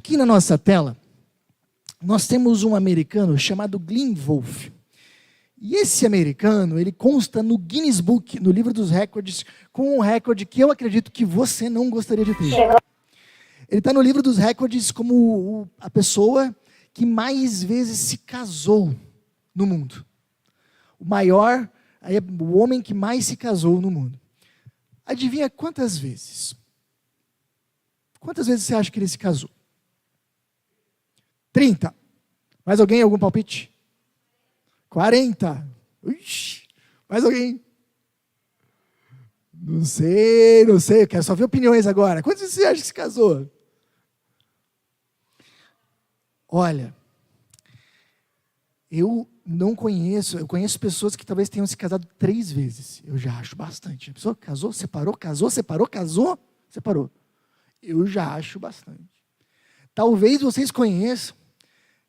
Aqui na nossa tela, nós temos um americano chamado Glenn Wolf. E esse americano, ele consta no Guinness Book, no livro dos recordes, com um recorde que eu acredito que você não gostaria de ter. Ele está no livro dos recordes como a pessoa que mais vezes se casou no mundo. O homem que mais se casou no mundo. Adivinha quantas vezes? Quantas vezes você acha que ele se casou? 30. Mais alguém? Algum palpite? 40. Ixi, mais alguém? Não sei, eu quero só ver opiniões agora. Quantas vezes você acha que se casou? Olha, eu conheço pessoas que talvez tenham se casado 3 vezes. Eu já acho bastante. A pessoa casou, separou, casou, separou, casou, separou. Eu já acho bastante. Talvez vocês conheçam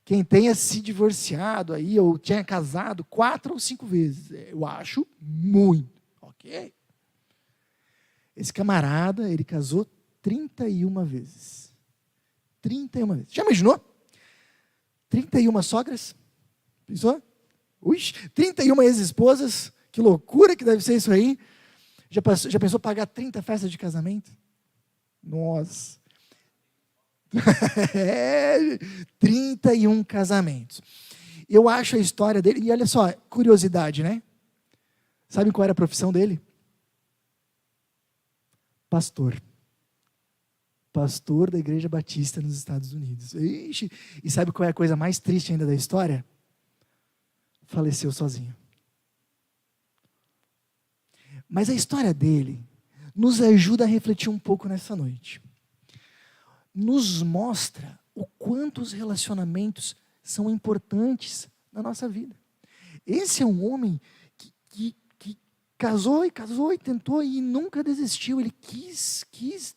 quem tenha se divorciado aí, ou tenha casado 4 ou 5 vezes. Eu acho muito, ok? Esse camarada, ele casou 31 vezes. 31 vezes. Já imaginou? 31 sogras? Pensou? Ui, 31 ex-esposas? Que loucura que deve ser isso aí. Já pensou pagar 30 festas de casamento? Nossa. 31 casamentos. Eu acho a história dele, e olha só, curiosidade, né? Sabe qual era a profissão dele? Pastor. Pastor da Igreja Batista nos Estados Unidos. Ixi, e sabe qual é a coisa mais triste ainda da história? Faleceu sozinho. Mas a história dele nos ajuda a refletir um pouco nessa noite. Nos mostra o quanto os relacionamentos são importantes na nossa vida. Esse é um homem que casou e tentou e nunca desistiu. Ele quis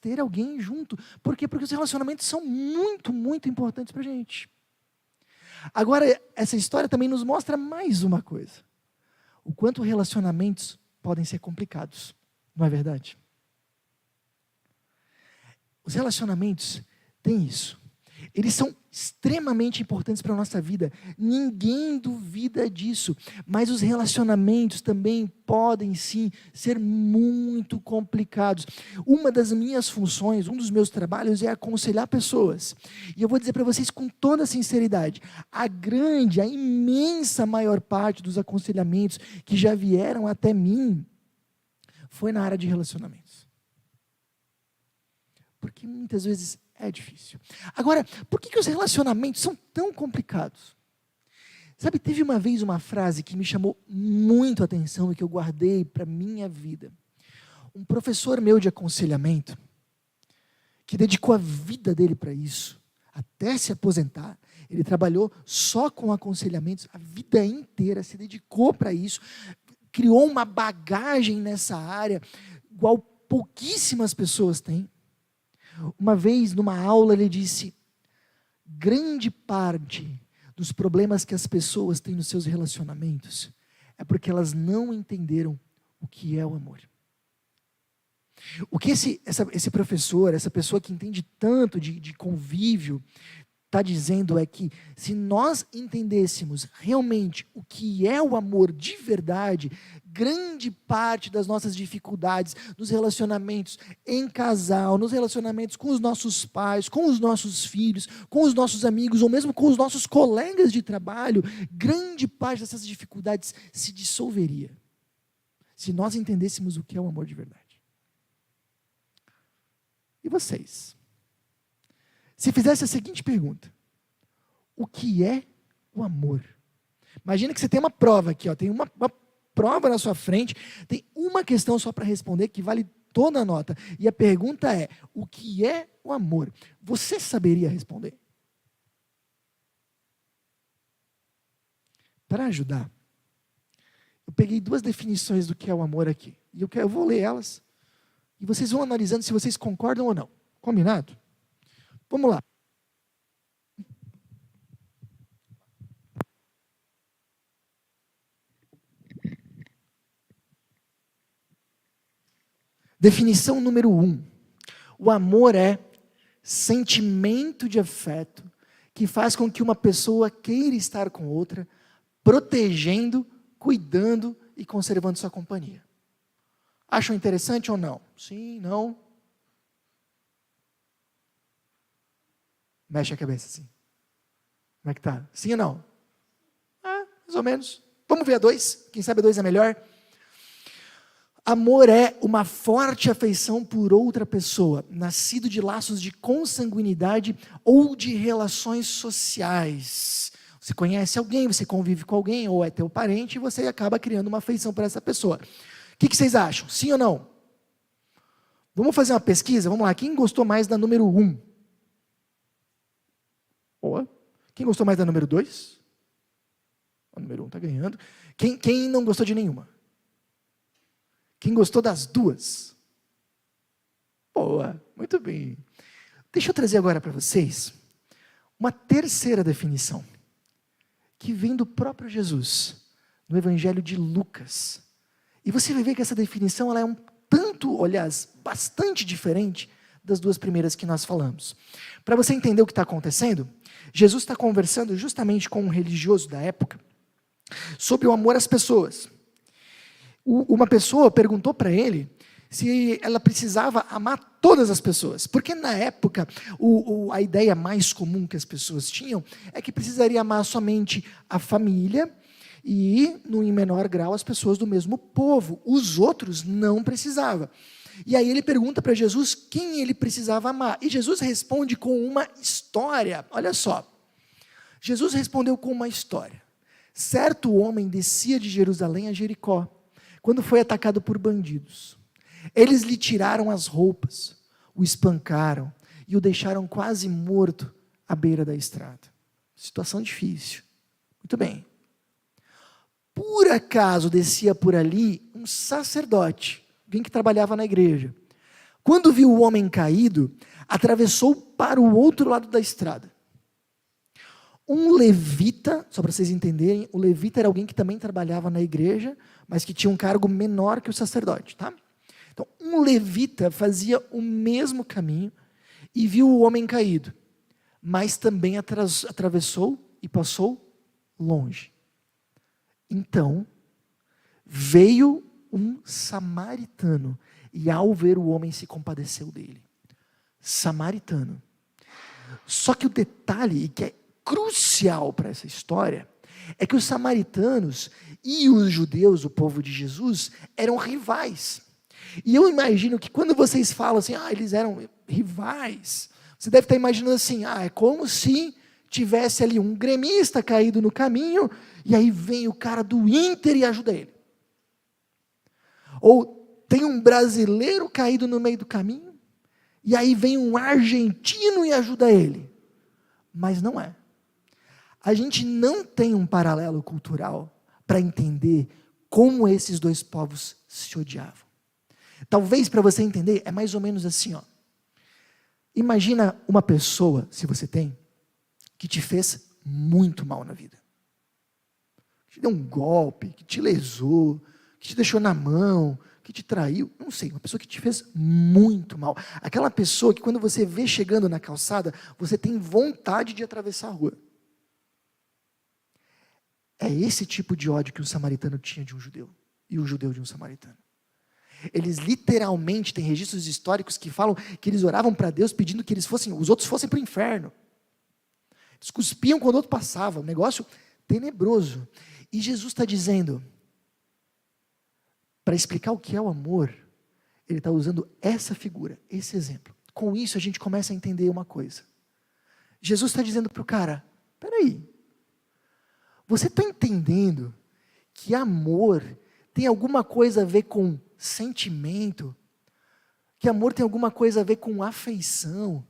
ter alguém junto. Por quê? Porque os relacionamentos são muito, muito importantes para a gente. Agora, essa história também nos mostra mais uma coisa. O quanto relacionamentos podem ser complicados. Não é verdade? Os relacionamentos têm isso. Eles são extremamente importantes para a nossa vida. Ninguém duvida disso. Mas os relacionamentos também podem, sim, ser muito complicados. Uma das minhas funções, um dos meus trabalhos é aconselhar pessoas. E eu vou dizer para vocês com toda sinceridade, a imensa maior parte dos aconselhamentos que já vieram até mim foi na área de relacionamentos. Porque muitas vezes é difícil. Agora, por que os relacionamentos são tão complicados? Sabe, teve uma vez uma frase que me chamou muito a atenção e que eu guardei para a minha vida. Um professor meu de aconselhamento, que dedicou a vida dele para isso, até se aposentar, ele trabalhou só com aconselhamentos, a vida inteira se dedicou para isso, criou uma bagagem nessa área, igual pouquíssimas pessoas têm. Uma vez, numa aula, ele disse: grande parte dos problemas que as pessoas têm nos seus relacionamentos é porque elas não entenderam o que é o amor. O que esse professor, essa pessoa que entende tanto de convívio, está dizendo é que se nós entendêssemos realmente o que é o amor de verdade, grande parte das nossas dificuldades nos relacionamentos em casal, nos relacionamentos com os nossos pais, com os nossos filhos, com os nossos amigos, ou mesmo com os nossos colegas de trabalho, grande parte dessas dificuldades se dissolveria, se nós entendêssemos o que é o amor de verdade. E vocês? Se fizesse a seguinte pergunta: o que é o amor? Imagina que você tem uma prova aqui, tem uma prova na sua frente, tem uma questão só para responder que vale toda a nota. E a pergunta é: o que é o amor? Você saberia responder? Para ajudar, eu peguei 2 definições do que é o amor aqui. E eu vou ler elas. E vocês vão analisando se vocês concordam ou não. Combinado? Vamos lá. Definição número 1. O amor é sentimento de afeto que faz com que uma pessoa queira estar com outra, protegendo, cuidando e conservando sua companhia. Acham interessante ou não? Sim, não? Mexe a cabeça assim. Como é que tá? Sim ou não? Mais ou menos. Vamos ver a 2? Quem sabe a 2 é melhor? Amor é uma forte afeição por outra pessoa, nascido de laços de consanguinidade ou de relações sociais. Você conhece alguém, você convive com alguém, ou é teu parente, e você acaba criando uma afeição por essa pessoa. O que vocês acham? Sim ou não? Vamos fazer uma pesquisa? Vamos lá. Quem gostou mais da número 1? Boa. Quem gostou mais da número 2? A número 1 está ganhando. Quem não gostou de nenhuma? Quem gostou das 2? Boa, muito bem. Deixa eu trazer agora para vocês uma terceira definição, que vem do próprio Jesus, no Evangelho de Lucas. E você vai ver que essa definição ela é um tanto, aliás, bastante diferente das 2 primeiras que nós falamos. Para você entender o que está acontecendo, Jesus está conversando justamente com um religioso da época sobre o amor às pessoas. Uma pessoa perguntou para ele se ela precisava amar todas as pessoas, porque na época a ideia mais comum que as pessoas tinham é que precisaria amar somente a família e, em menor grau, as pessoas do mesmo povo. Os outros não precisava. E aí ele pergunta para Jesus quem ele precisava amar, e Jesus responde com uma história. Olha só, Jesus respondeu com uma história. Certo homem descia de Jerusalém a Jericó, quando foi atacado por bandidos. Eles lhe tiraram as roupas, o espancaram e o deixaram quase morto à beira da estrada. Situação difícil. Muito bem. Por acaso descia por ali um sacerdote, alguém que trabalhava na igreja. Quando viu o homem caído, atravessou para o outro lado da estrada. Um levita, só para vocês entenderem, o levita era alguém que também trabalhava na igreja, mas que tinha um cargo menor que o sacerdote, tá? Então, um levita fazia o mesmo caminho e viu o homem caído, mas também atravessou e passou longe. Então, veio um samaritano e, ao ver o homem, se compadeceu dele. Samaritano. Só que o detalhe, que é crucial para essa história, é que os samaritanos e os judeus, o povo de Jesus, eram rivais. E eu imagino que quando vocês falam assim, eles eram rivais, você deve estar imaginando assim, é como se tivesse ali um gremista caído no caminho, e aí vem o cara do Inter e ajuda ele. Ou tem um brasileiro caído no meio do caminho, e aí vem um argentino e ajuda ele. Mas não é. A gente não tem um paralelo cultural para entender como esses dois povos se odiavam. Talvez para você entender, é mais ou menos assim, ó. Imagina uma pessoa, se você tem, que te fez muito mal na vida. Que te deu um golpe, que te lesou, que te deixou na mão, que te traiu, não sei, uma pessoa que te fez muito mal. Aquela pessoa que quando você vê chegando na calçada, você tem vontade de atravessar a rua. É esse tipo de ódio que o samaritano tinha de um judeu, e o judeu de um samaritano. Eles literalmente têm registros históricos que falam que eles oravam para Deus pedindo que os outros fossem para o inferno. Eles cuspiam quando o outro passava, um negócio tenebroso. E Jesus está dizendo, para explicar o que é o amor, ele está usando essa figura, esse exemplo. Com isso a gente começa a entender uma coisa. Jesus está dizendo para o cara, peraí, você está entendendo que amor tem alguma coisa a ver com sentimento, que amor tem alguma coisa a ver com afeição,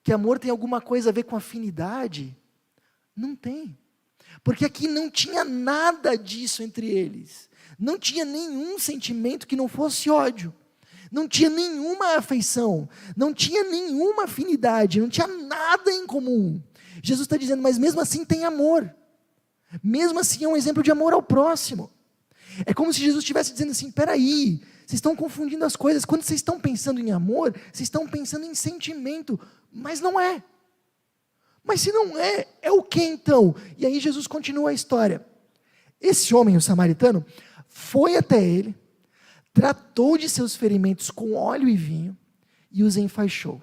que amor tem alguma coisa a ver com afinidade? Não tem. Porque aqui não tinha nada disso entre eles. Não tinha nenhum sentimento que não fosse ódio. Não tinha nenhuma afeição. Não tinha nenhuma afinidade. Não tinha nada em comum. Jesus está dizendo, mas mesmo assim tem amor. Mesmo assim é um exemplo de amor ao próximo. É como se Jesus estivesse dizendo assim, peraí, Vocês estão confundindo as coisas. Quando vocês estão pensando em amor, vocês estão pensando em sentimento, mas não é. Mas se não é, é o que então? E aí Jesus continua a história. Esse homem, o samaritano, foi até ele, tratou de seus ferimentos com óleo e vinho e os enfaixou.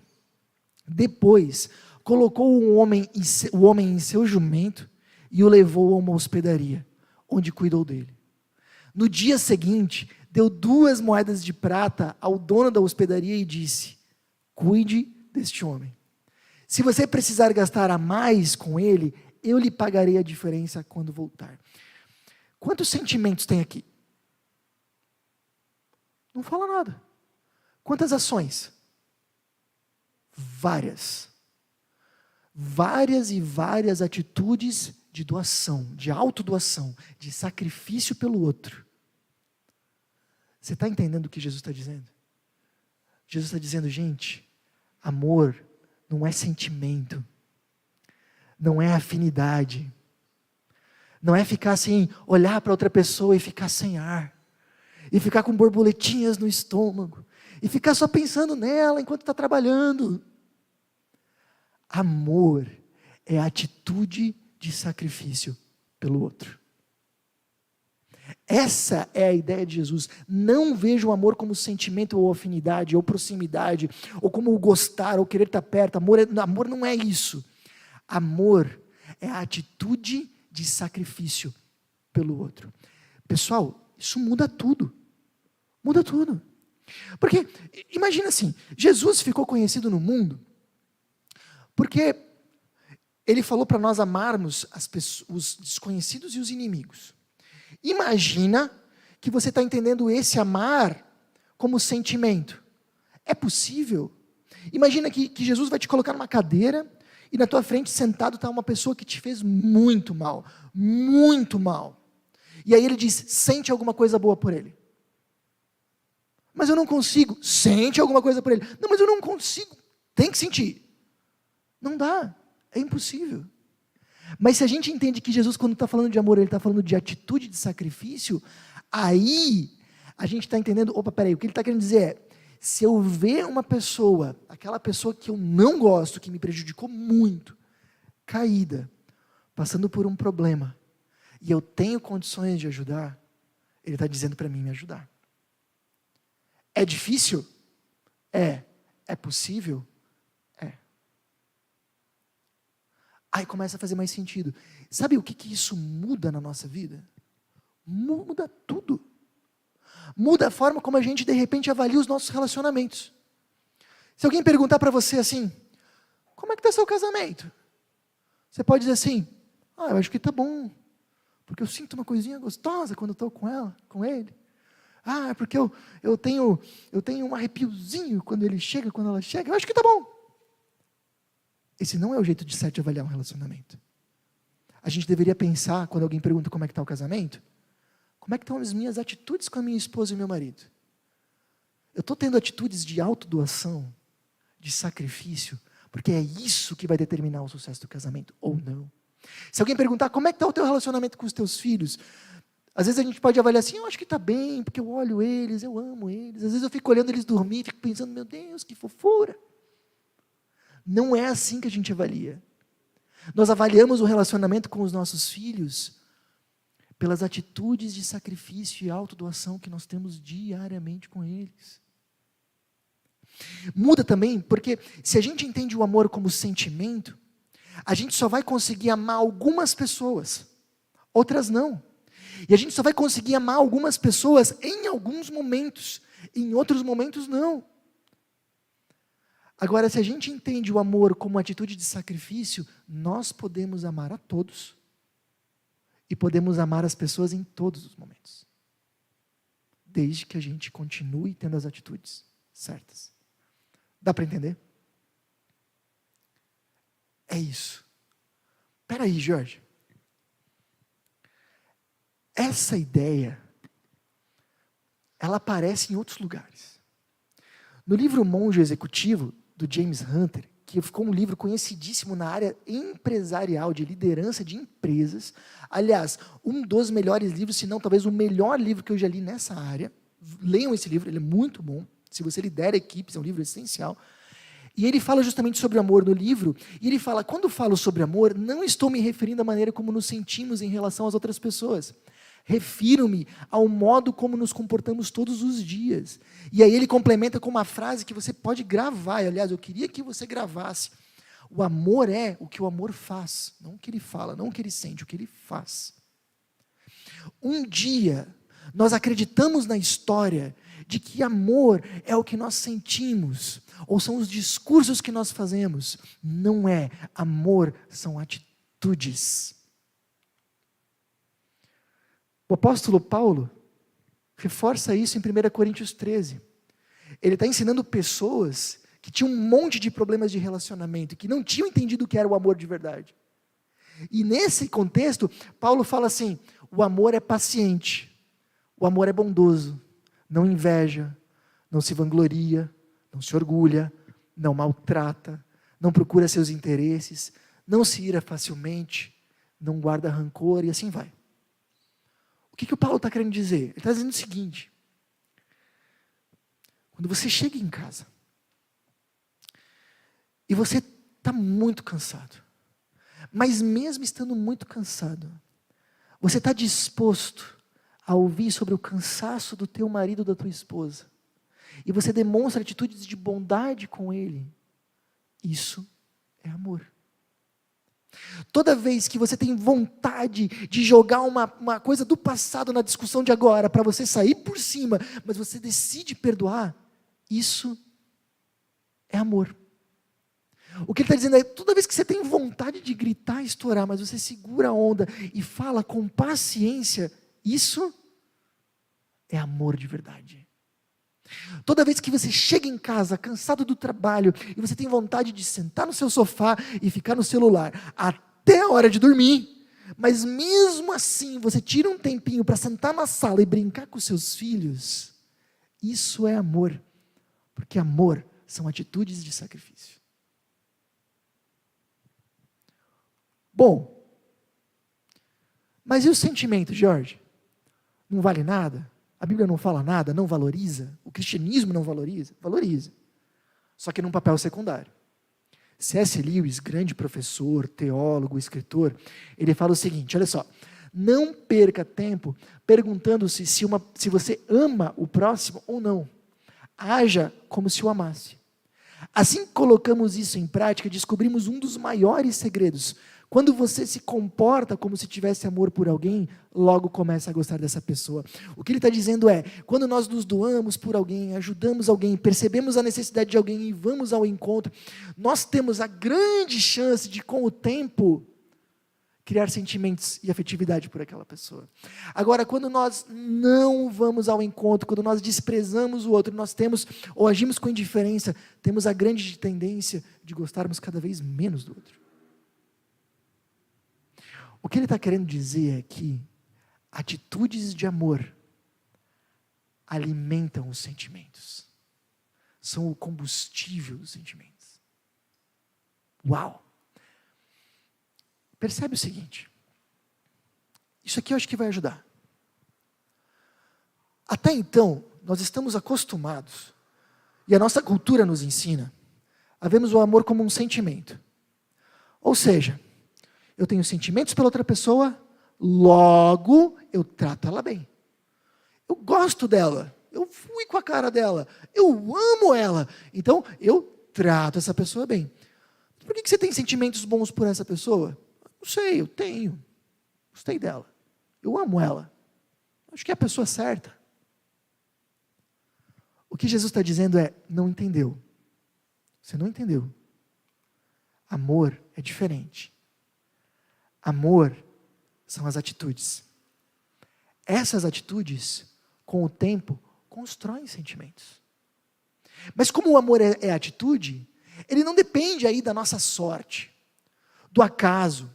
Depois, colocou o homem em seu jumento e o levou a uma hospedaria, onde cuidou dele. No dia seguinte, deu 2 moedas de prata ao dono da hospedaria e disse: cuide deste homem. Se você precisar gastar a mais com ele, eu lhe pagarei a diferença quando voltar. Quantos sentimentos tem aqui? Não fala nada. Quantas ações? Várias. Várias e várias atitudes de doação, de autodoação, de sacrifício pelo outro. Você está entendendo o que Jesus está dizendo? Jesus está dizendo, gente, amor não é sentimento, não é afinidade, não é ficar assim, olhar para outra pessoa e ficar sem ar, e ficar com borboletinhas no estômago, e ficar só pensando nela enquanto está trabalhando. Amor é a atitude de sacrifício pelo outro. Essa é a ideia de Jesus. Não veja o amor como sentimento ou afinidade, ou proximidade, ou como gostar, ou querer estar perto. Amor não é isso. Amor é a atitude de sacrifício pelo outro. Pessoal, isso muda tudo. Muda tudo. Porque, imagina assim, Jesus ficou conhecido no mundo porque ele falou para nós amarmos os desconhecidos e os inimigos. Imagina que você está entendendo esse amar como sentimento. É possível? Imagina que Jesus vai te colocar numa cadeira e na tua frente sentado está uma pessoa que te fez muito mal. Muito mal. E aí ele diz, sente alguma coisa boa por ele. Mas eu não consigo. Sente alguma coisa por ele. Não, mas eu não consigo. Tem que sentir. Não dá. É impossível. Mas se a gente entende que Jesus, quando está falando de amor, ele está falando de atitude de sacrifício, aí a gente está entendendo, opa, peraí, o que ele está querendo dizer é, se eu ver uma pessoa, aquela pessoa que eu não gosto, que me prejudicou muito, caída, passando por um problema, e eu tenho condições de ajudar, ele está dizendo para mim me ajudar. É difícil? É. É possível? É. Aí começa a fazer mais sentido. Sabe o que isso muda na nossa vida? Muda tudo. Muda a forma como a gente, de repente, avalia os nossos relacionamentos. Se alguém perguntar para você assim, como é que está seu casamento? Você pode dizer assim, eu acho que está bom, porque eu sinto uma coisinha gostosa quando estou com ela, com ele. É porque eu tenho um arrepiozinho quando ele chega, quando ela chega, eu acho que está bom. Esse não é o jeito de certo de avaliar um relacionamento. A gente deveria pensar, quando alguém pergunta como é que está o casamento, como é que estão as minhas atitudes com a minha esposa e meu marido? Eu estou tendo atitudes de autodoação, de sacrifício, porque é isso que vai determinar o sucesso do casamento, ou não. Se alguém perguntar, como é que está o teu relacionamento com os teus filhos? Às vezes a gente pode avaliar assim, eu acho que está bem, porque eu olho eles, eu amo eles. Às vezes eu fico olhando eles dormir, fico pensando, meu Deus, que fofura. Não é assim que a gente avalia. Nós avaliamos o relacionamento com os nossos filhos pelas atitudes de sacrifício e autodoação que nós temos diariamente com eles. Muda também, porque se a gente entende o amor como sentimento, a gente só vai conseguir amar algumas pessoas, outras não. E a gente só vai conseguir amar algumas pessoas em alguns momentos, em outros momentos não. Agora, se a gente entende o amor como atitude de sacrifício, nós podemos amar a todos e podemos amar as pessoas em todos os momentos, desde que a gente continue tendo as atitudes certas. Dá para entender? É isso. Espera aí, Jorge. Essa ideia, ela aparece em outros lugares. No livro Monge Executivo, do James Hunter, que ficou um livro conhecidíssimo na área empresarial, de liderança de empresas. Aliás, um dos melhores livros, se não talvez o melhor livro que eu já li nessa área. Leiam esse livro, ele é muito bom. Se você lidera equipes, é um livro essencial. E ele fala justamente sobre amor no livro, e ele fala, quando falo sobre amor, não estou me referindo à maneira como nos sentimos em relação às outras pessoas. Refiro-me ao modo como nos comportamos todos os dias. E aí ele complementa com uma frase que você pode gravar, e, aliás, eu queria que você gravasse. O amor é o que o amor faz, não o que ele fala, não o que ele sente, o que ele faz. Um dia, nós acreditamos na história de que amor é o que nós sentimos, ou são os discursos que nós fazemos. Não é. Amor são atitudes. O apóstolo Paulo reforça isso em 1 Coríntios 13. Ele está ensinando pessoas que tinham um monte de problemas de relacionamento, que não tinham entendido o que era o amor de verdade. E nesse contexto, Paulo fala assim, o amor é paciente, o amor é bondoso, não inveja, não se vangloria, não se orgulha, não maltrata, não procura seus interesses, não se ira facilmente, não guarda rancor e assim vai. O que o Paulo está querendo dizer? Ele está dizendo o seguinte, quando você chega em casa, e você está muito cansado, mas mesmo estando muito cansado, você está disposto a ouvir sobre o cansaço do teu marido ou da tua esposa, e você demonstra atitudes de bondade com ele, isso é amor. Toda vez que você tem vontade de jogar uma coisa do passado na discussão de agora, para você sair por cima, mas você decide perdoar, isso é amor. O que ele está dizendo é, toda vez que você tem vontade de gritar e estourar, mas você segura a onda e fala com paciência, isso é amor de verdade. Toda vez que você chega em casa, cansado do trabalho, e você tem vontade de sentar no seu sofá e ficar no celular, até a hora de dormir, mas mesmo assim você tira um tempinho para sentar na sala e brincar com seus filhos, isso é amor, porque amor são atitudes de sacrifício. Bom, mas e o sentimento, Jorge? Não vale nada? A Bíblia não fala nada, não valoriza? O cristianismo não valoriza? Valoriza. Só que num papel secundário. C.S. Lewis, grande professor, teólogo, escritor, ele fala o seguinte, olha só, não perca tempo perguntando-se se você ama o próximo ou não. Haja como se o amasse. Assim que colocamos isso em prática, descobrimos um dos maiores segredos. Quando você se comporta como se tivesse amor por alguém, logo começa a gostar dessa pessoa. O que ele está dizendo é, quando nós nos doamos por alguém, ajudamos alguém, percebemos a necessidade de alguém e vamos ao encontro, nós temos a grande chance de, com o tempo, criar sentimentos e afetividade por aquela pessoa. Agora, quando nós não vamos ao encontro, quando nós desprezamos o outro, nós temos, ou agimos com indiferença, temos a grande tendência de gostarmos cada vez menos do outro. O que ele está querendo dizer é que atitudes de amor alimentam os sentimentos. São o combustível dos sentimentos. Uau! Percebe o seguinte. Isso aqui eu acho que vai ajudar. Até então, nós estamos acostumados, e a nossa cultura nos ensina, a vermos o amor como um sentimento. Ou seja, eu tenho sentimentos pela outra pessoa, logo eu trato ela bem. Eu gosto dela, eu fui com a cara dela, eu amo ela, então eu trato essa pessoa bem. Por que você tem sentimentos bons por essa pessoa? Não sei, eu tenho. Gostei dela, eu amo ela, acho que é a pessoa certa. O que Jesus está dizendo é, não entendeu. Você não entendeu. Amor é diferente. Amor são as atitudes. Essas atitudes, com o tempo, constroem sentimentos. Mas como o amor é atitude, ele não depende aí da nossa sorte, do acaso.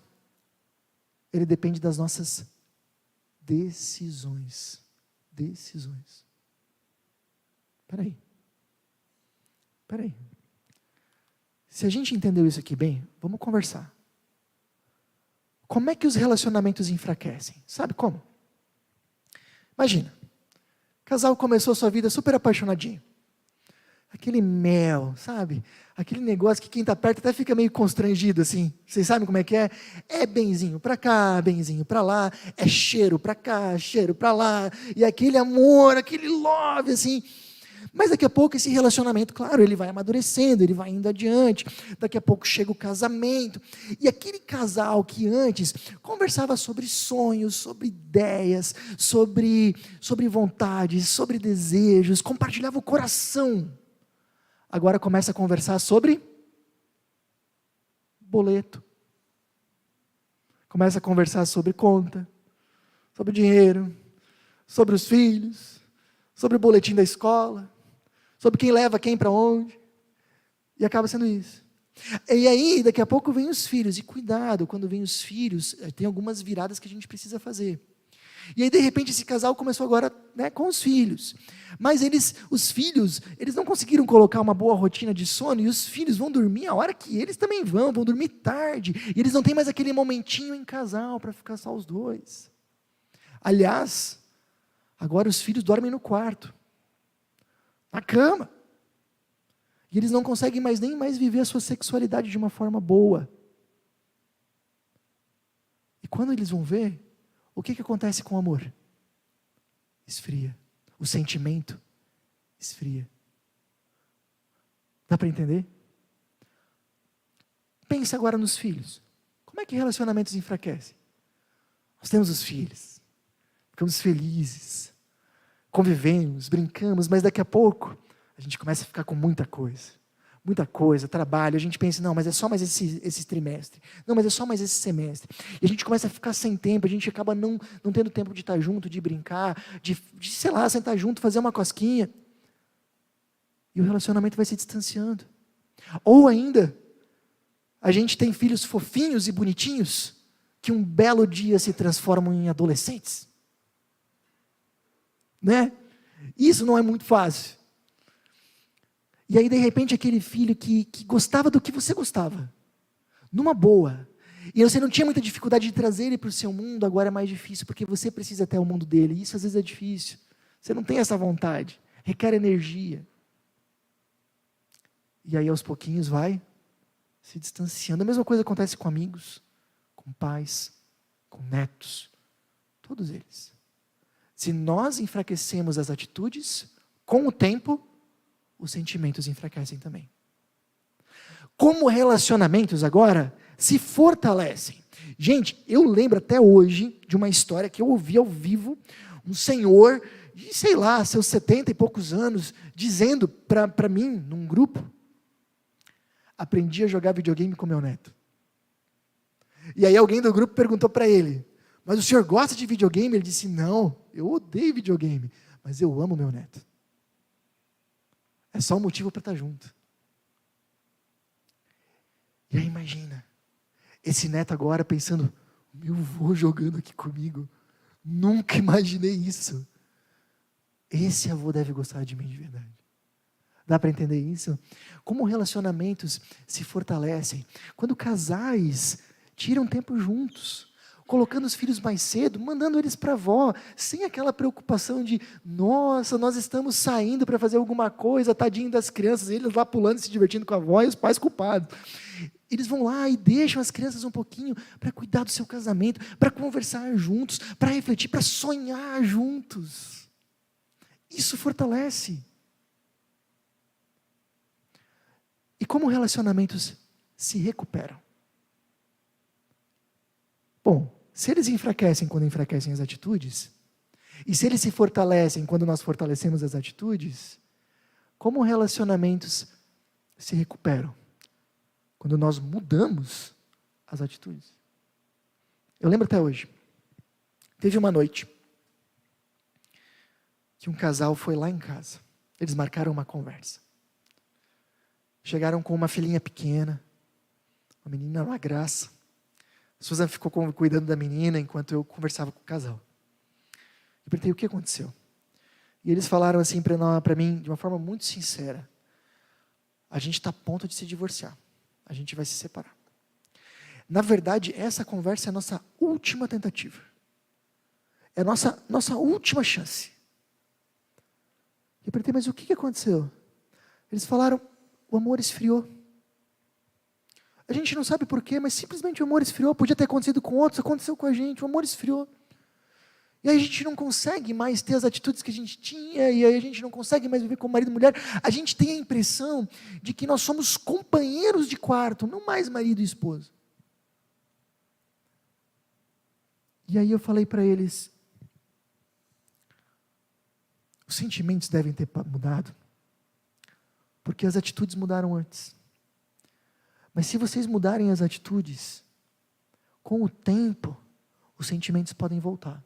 Ele depende das nossas decisões. Decisões. Espera aí. Se a gente entendeu isso aqui bem, vamos conversar. Como é que os relacionamentos enfraquecem? Sabe como? Imagina, O casal começou a sua vida super apaixonadinho. Aquele mel, sabe? Aquele negócio que quem está perto até fica meio constrangido assim. Vocês sabem como é que é? É benzinho para cá, benzinho para lá, é cheiro para cá, cheiro para lá, e aquele amor, aquele love assim. Mas daqui a pouco esse relacionamento, claro, ele vai amadurecendo, ele vai indo adiante. Daqui a pouco chega o casamento. E aquele casal que antes conversava sobre sonhos, sobre ideias, sobre vontades, sobre desejos, compartilhava o coração. Agora começa a conversar sobre boleto. Começa a conversar sobre conta, sobre dinheiro, sobre os filhos, sobre o boletim da escola, sobre quem leva quem para onde. E acaba sendo isso. E aí, daqui a pouco vem os filhos. E cuidado, quando vem os filhos, tem algumas viradas que a gente precisa fazer. E aí, de repente, esse casal começou agora, né, com os filhos. Mas os filhos, eles não conseguiram colocar uma boa rotina de sono, e os filhos vão dormir a hora que eles também vão dormir tarde. E eles não têm mais aquele momentinho em casal para ficar só os dois. Aliás, agora os filhos dormem no quarto, na cama. E eles não conseguem nem mais viver a sua sexualidade de uma forma boa. E quando eles vão ver, o que acontece com o amor? Esfria. O sentimento esfria. Dá para entender? Pensa agora nos filhos. Como é que relacionamentos enfraquecem? Nós temos os filhos. Ficamos felizes. Convivemos, brincamos, mas daqui a pouco a gente começa a ficar com muita coisa, trabalho, a gente pensa, não, mas é só mais esse trimestre, não, mas é só mais esse semestre, e a gente começa a ficar sem tempo, a gente acaba não tendo tempo de estar junto, de brincar, de sei lá, sentar junto, fazer uma cosquinha, e o relacionamento vai se distanciando. Ou ainda, a gente tem filhos fofinhos e bonitinhos, que um belo dia se transformam em adolescentes, né? Isso não é muito fácil. E aí, de repente, aquele filho que gostava do que você gostava, numa boa, e você não tinha muita dificuldade de trazer ele para o seu mundo, agora é mais difícil, porque você precisa até o mundo dele, e isso às vezes é difícil, você não tem essa vontade, requer energia. E aí, aos pouquinhos, vai se distanciando. A mesma coisa acontece com amigos, com pais, com netos, todos eles. Se nós enfraquecemos as atitudes, com o tempo, os sentimentos enfraquecem também. Como relacionamentos agora se fortalecem. Gente, eu lembro até hoje de uma história que eu ouvi ao vivo, um senhor de, sei lá, seus 70 e poucos anos, dizendo para mim, num grupo, aprendi a jogar videogame com meu neto. E aí alguém do grupo perguntou para ele, mas o senhor gosta de videogame? Ele disse, não, eu odeio videogame, mas eu amo meu neto. É só um motivo para estar junto. E aí imagina, esse neto agora pensando, meu avô jogando aqui comigo, nunca imaginei isso. Esse avô deve gostar de mim de verdade. Dá para entender isso? Como relacionamentos se fortalecem. Quando casais tiram tempo juntos, colocando os filhos mais cedo, mandando eles para a avó, sem aquela preocupação de, nossa, nós estamos saindo para fazer alguma coisa, tadinho das crianças, eles lá pulando, se divertindo com a avó e os pais culpados. Eles vão lá e deixam as crianças um pouquinho para cuidar do seu casamento, para conversar juntos, para refletir, para sonhar juntos. Isso fortalece. E como relacionamentos se recuperam? Bom, se eles enfraquecem quando enfraquecem as atitudes, e se eles se fortalecem quando nós fortalecemos as atitudes, como relacionamentos se recuperam? Quando nós mudamos as atitudes. Eu lembro até hoje, teve uma noite, que um casal foi lá em casa, eles marcaram uma conversa. Chegaram com uma filhinha pequena, uma menina uma graça. A Susan ficou cuidando da menina enquanto eu conversava com o casal. Eu perguntei o que aconteceu. E eles falaram assim para mim, de uma forma muito sincera: a gente está a ponto de se divorciar. A gente vai se separar. Na verdade, essa conversa é a nossa última tentativa. É a nossa última chance. Eu perguntei, mas o que aconteceu? Eles falaram, o amor esfriou. A gente não sabe porquê, mas simplesmente o amor esfriou. Podia ter acontecido com outros, aconteceu com a gente, o amor esfriou. E aí a gente não consegue mais ter as atitudes que a gente tinha, e aí a gente não consegue mais viver como marido e mulher. A gente tem a impressão de que nós somos companheiros de quarto, não mais marido e esposa. E aí eu falei para eles, os sentimentos devem ter mudado, porque as atitudes mudaram antes. Mas se vocês mudarem as atitudes, com o tempo, os sentimentos podem voltar.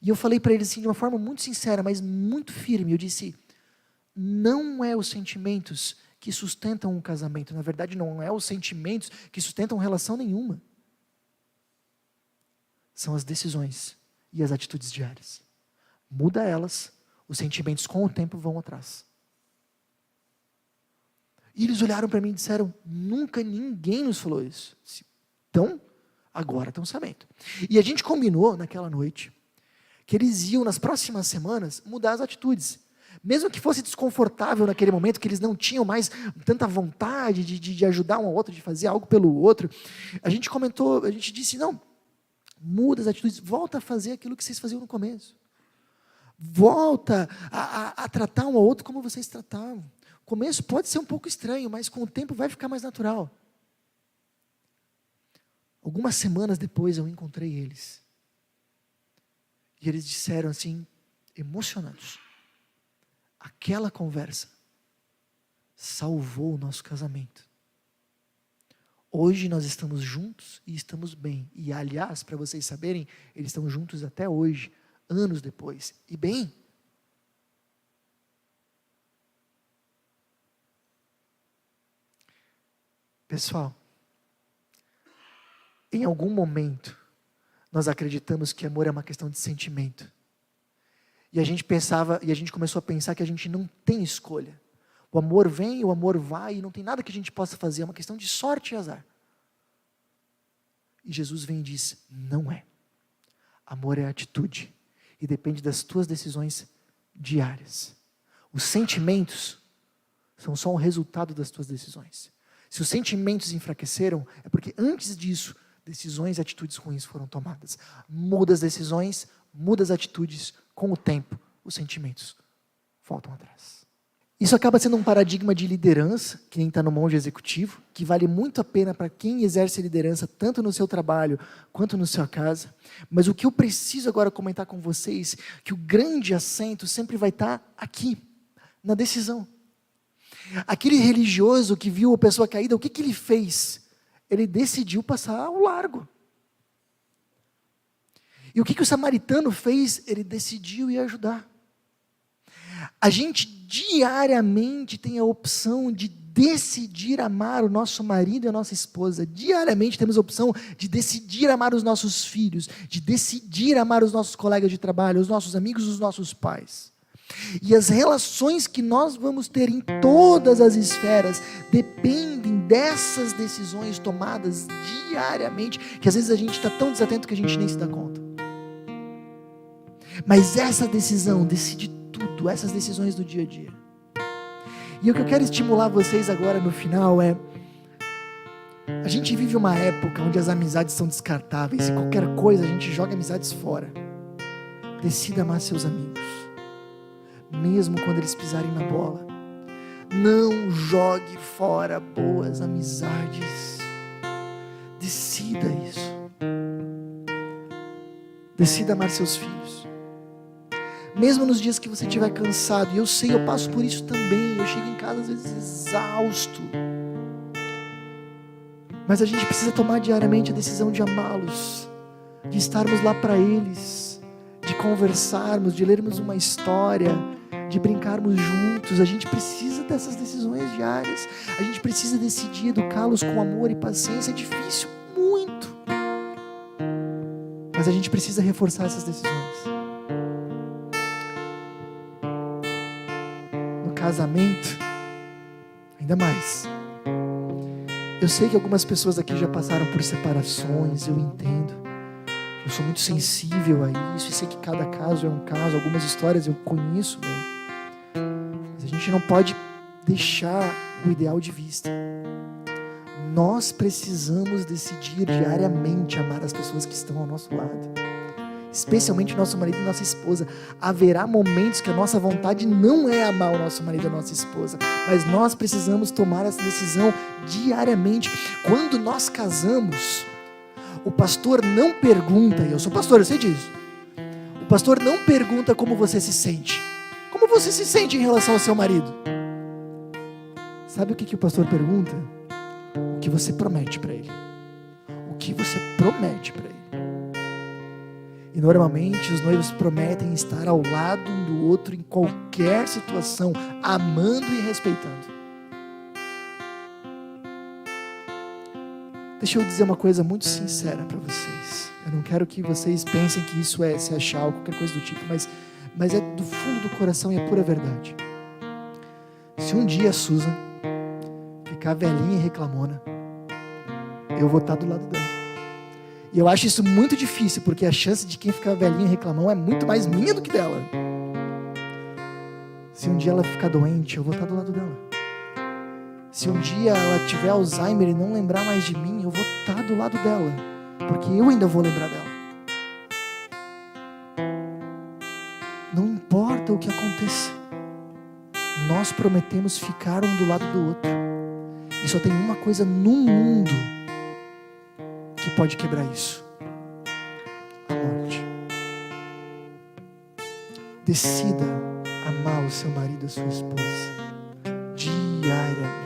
E eu falei para eles assim, de uma forma muito sincera, mas muito firme, eu disse, não é os sentimentos que sustentam um casamento, na verdade não é os sentimentos que sustentam relação nenhuma. São as decisões e as atitudes diárias. Muda elas, os sentimentos com o tempo vão atrás. E eles olharam para mim e disseram, nunca ninguém nos falou isso. Então, agora estão sabendo. E a gente combinou naquela noite, que eles iam nas próximas semanas mudar as atitudes. Mesmo que fosse desconfortável naquele momento, que eles não tinham mais tanta vontade de ajudar um ao outro, de fazer algo pelo outro. A gente comentou, a gente disse, não, muda as atitudes, volta a fazer aquilo que vocês faziam no começo. Volta a tratar um ao outro como vocês tratavam. O começo pode ser um pouco estranho, mas com o tempo vai ficar mais natural. Algumas semanas depois eu encontrei eles. E eles disseram assim, emocionados, aquela conversa salvou o nosso casamento. Hoje nós estamos juntos e estamos bem. E aliás, para vocês saberem, eles estão juntos até hoje, anos depois. E bem, pessoal, em algum momento, nós acreditamos que amor é uma questão de sentimento. E a gente começou a pensar que a gente não tem escolha. O amor vem, o amor vai, e não tem nada que a gente possa fazer, é uma questão de sorte e azar. E Jesus vem e diz, não é. Amor é atitude, e depende das tuas decisões diárias. Os sentimentos são só um resultado das tuas decisões. Se os sentimentos enfraqueceram, é porque antes disso, decisões e atitudes ruins foram tomadas. Muda as decisões, muda as atitudes, com o tempo, os sentimentos voltam atrás. Isso acaba sendo um paradigma de liderança, que nem está no monge executivo, que vale muito a pena para quem exerce liderança, tanto no seu trabalho, quanto na sua casa. Mas o que eu preciso agora comentar com vocês, que o grande acento sempre vai estar aqui, na decisão. Aquele religioso que viu a pessoa caída, o que ele fez? Ele decidiu passar ao largo. E o que o samaritano fez? Ele decidiu ir ajudar. A gente diariamente tem a opção de decidir amar o nosso marido e a nossa esposa. Diariamente temos a opção de decidir amar os nossos filhos, de decidir amar os nossos colegas de trabalho, os nossos amigos, os nossos pais. E as relações que nós vamos ter em todas as esferas dependem dessas decisões tomadas diariamente, que às vezes a gente está tão desatento que a gente nem se dá conta. Mas essa decisão decide tudo, essas decisões do dia a dia. E o que eu quero estimular vocês agora no final é, a gente vive uma época onde as amizades são descartáveis, e qualquer coisa a gente joga amizades fora. Decida amar seus amigos, mesmo quando eles pisarem na bola. Não jogue fora boas amizades. Decida isso. Decida amar seus filhos. Mesmo nos dias que você estiver cansado, e eu sei, eu passo por isso também, eu chego em casa às vezes exausto. Mas a gente precisa tomar diariamente a decisão de amá-los, de estarmos lá para eles, de conversarmos, de lermos uma história, de brincarmos juntos. A gente precisa dessas decisões diárias. A gente precisa decidir educá-los com amor e paciência. É difícil, muito. Mas a gente precisa reforçar essas decisões. No casamento, ainda mais. Eu sei que algumas pessoas aqui já passaram por separações, eu entendo. Eu sou muito sensível a isso, e sei que cada caso é um caso, algumas histórias eu conheço bem. gente não pode deixar o ideal de vista. Nós precisamos decidir diariamente amar as pessoas que estão ao nosso lado, especialmente nosso marido e nossa esposa. Haverá momentos que a nossa vontade não é amar o nosso marido e a nossa esposa, mas nós precisamos tomar essa decisão diariamente. Quando nós casamos, o pastor não pergunta, e eu sou pastor, eu sei disso, o pastor não pergunta como você se sente. Como você se sente em relação ao seu marido? Sabe o que o pastor pergunta? O que você promete para ele. O que você promete para ele. E normalmente os noivos prometem estar ao lado um do outro em qualquer situação, amando e respeitando. Deixa eu dizer uma coisa muito sincera para vocês. Eu não quero que vocês pensem que isso é se achar ou qualquer coisa do tipo, mas é do fundo do coração e é pura verdade. Se um dia a Susan ficar velhinha e reclamona, eu vou estar do lado dela. E eu acho isso muito difícil, porque a chance de quem ficar velhinho e reclamão é muito mais minha do que dela. Se um dia ela ficar doente, eu vou estar do lado dela. Se um dia ela tiver Alzheimer e não lembrar mais de mim, eu vou estar do lado dela, porque eu ainda vou lembrar dela. Não importa o que aconteça, nós prometemos ficar um do lado do outro. E só tem uma coisa no mundo que pode quebrar isso: a morte. Decida amar o seu marido e a sua esposa diariamente.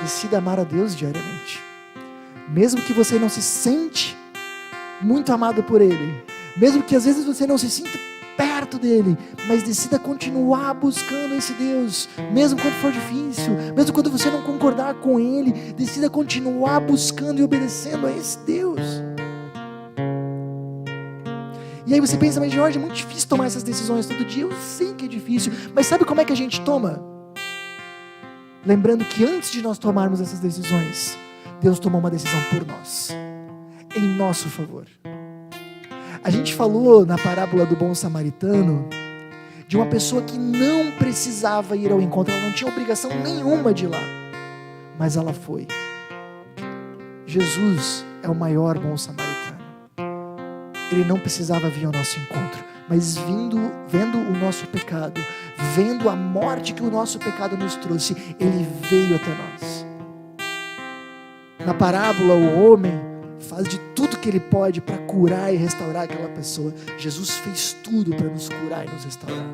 Decida amar a Deus diariamente. Mesmo que você não se sente muito amado por Ele, mesmo que às vezes você não se sinta perto dele, mas decida continuar buscando esse Deus, mesmo quando for difícil, mesmo quando você não concordar com Ele, decida continuar buscando e obedecendo a esse Deus. E aí você pensa, mas Jorge, é muito difícil tomar essas decisões todo dia. Eu sei que é difícil, mas sabe como é que a gente toma? Lembrando que antes de nós tomarmos essas decisões, Deus tomou uma decisão por nós, em nosso favor. A gente falou na parábola do bom samaritano de uma pessoa que não precisava ir ao encontro, ela não tinha obrigação nenhuma de ir lá, mas ela foi. Jesus é o maior bom samaritano. Ele não precisava vir ao nosso encontro, mas vendo o nosso pecado, vendo a morte que o nosso pecado nos trouxe, Ele veio até nós. Na parábola, o homem faz de tudo que ele pode para curar e restaurar aquela pessoa. Jesus fez tudo para nos curar e nos restaurar.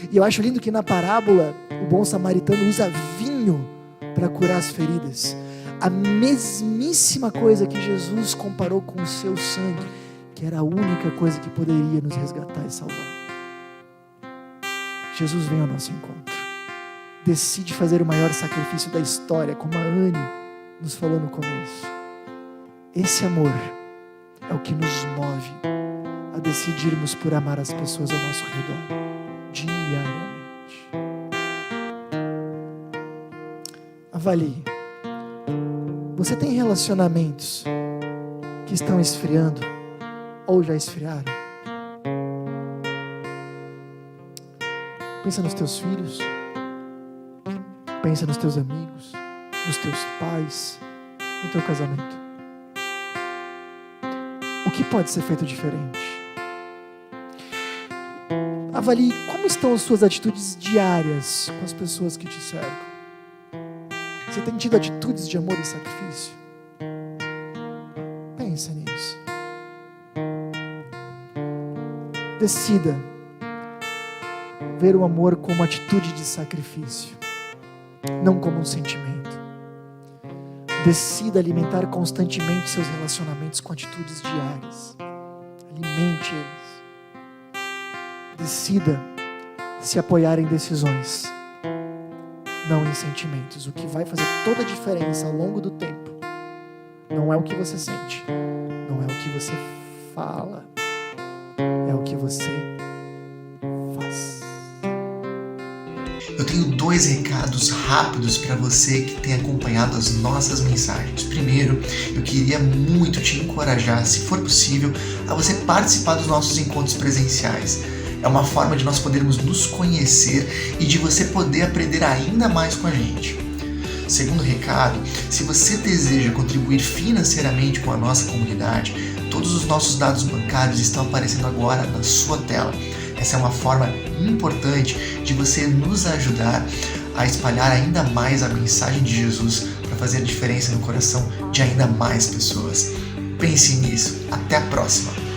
E eu acho lindo que na parábola o bom samaritano usa vinho para curar as feridas. A mesmíssima coisa que Jesus comparou com o seu sangue, que era a única coisa que poderia nos resgatar e salvar. Jesus vem ao nosso encontro. Decide fazer o maior sacrifício da história, como a Anne nos falou no começo. Esse amor é o que nos move a decidirmos por amar as pessoas ao nosso redor, diariamente. Avalie. Você tem relacionamentos que estão esfriando ou já esfriaram? Pensa nos teus filhos, pensa nos teus amigos, nos teus pais, no teu casamento. O que pode ser feito diferente? Avalie como estão as suas atitudes diárias com as pessoas que te cercam. Você tem tido atitudes de amor e sacrifício? Pensa nisso. Decida ver o amor como atitude de sacrifício, não como um sentimento. Decida alimentar constantemente seus relacionamentos com atitudes diárias. Alimente eles. Decida se apoiar em decisões, não em sentimentos. O que vai fazer toda a diferença ao longo do tempo não é o que você sente, não é o que você fala, é o que você faz. Eu tenho 2 recados rápidos para você que tem acompanhado as nossas mensagens. Primeiro, eu queria muito te encorajar, se for possível, a você participar dos nossos encontros presenciais. É uma forma de nós podermos nos conhecer e de você poder aprender ainda mais com a gente. Segundo recado, se você deseja contribuir financeiramente com a nossa comunidade, todos os nossos dados bancários estão aparecendo agora na sua tela. Essa é uma forma importante de você nos ajudar a espalhar ainda mais a mensagem de Jesus para fazer a diferença no coração de ainda mais pessoas. Pense nisso. Até a próxima!